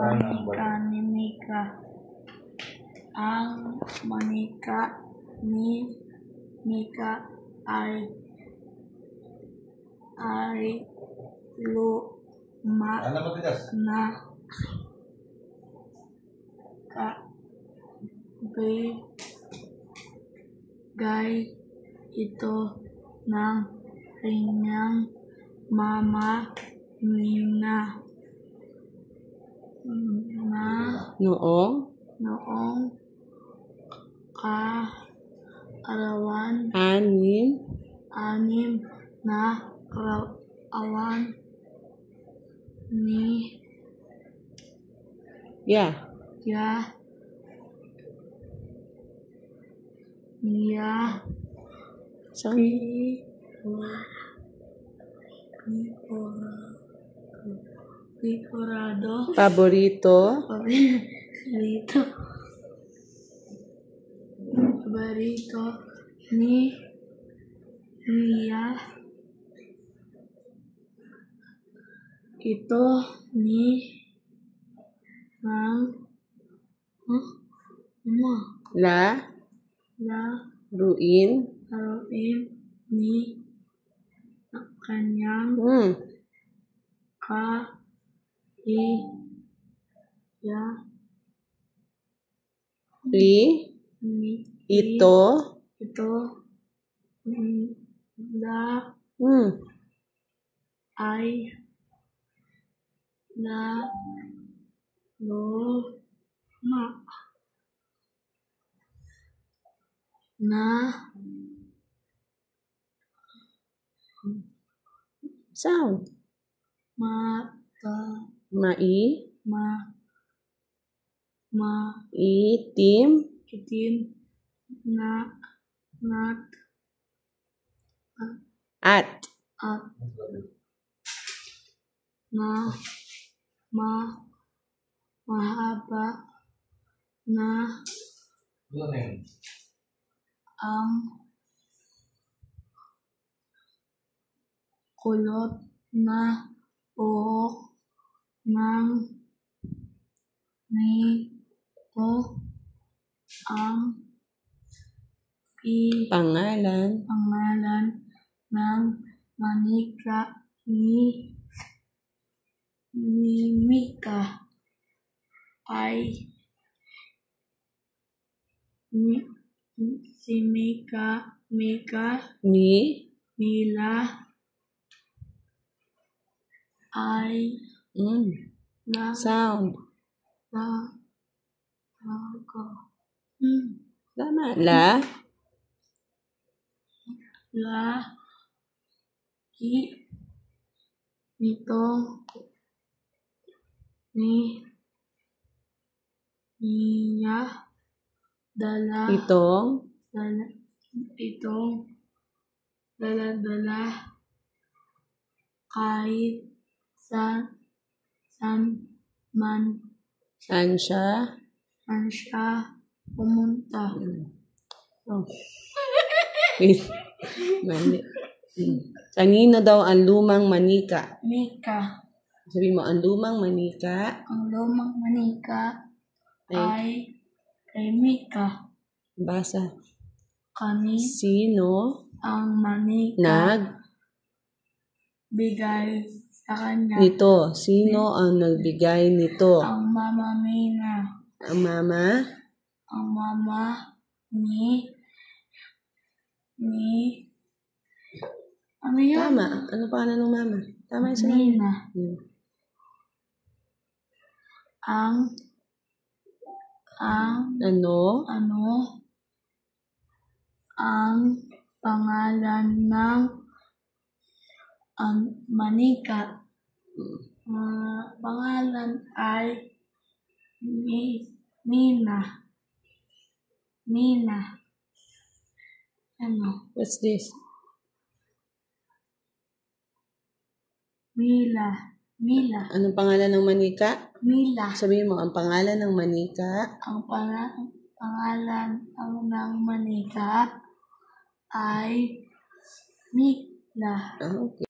manika ni Mika. Ang manika ni Mika ay luma na. Bigay ito ng kanyang mama Nina noong kaarawan. Anim na kaarawan niya paborito niya ito laruin ni kanyang ito ay luma na maitim at mahaba na ang kulot na buhok nito. Ang pangalan ng manika ni Mika ay Mila ay laki nitong niya dala kahit saan siya pumunta. Mali. Kanino daw ang lumang manika? Mika. Sabi mo, ang lumang manika ay kay Mika. Basa. Sino ang manika bigay sa kanya? Nito. Sino ang nagbigay nito? Ang mama Mina. Ang mama ni ano yan? Tama. Ano pangalan ng mama? Tama yung sabi. Nina. Ang pangalan ng manika. Pangalan ay Nina. Ano? What's this? Mila. Anong pangalan ng manika? Mila. Sabihin mo, ang pangalan ng manika. Ang pangalan ng manika ay Mila. Okay.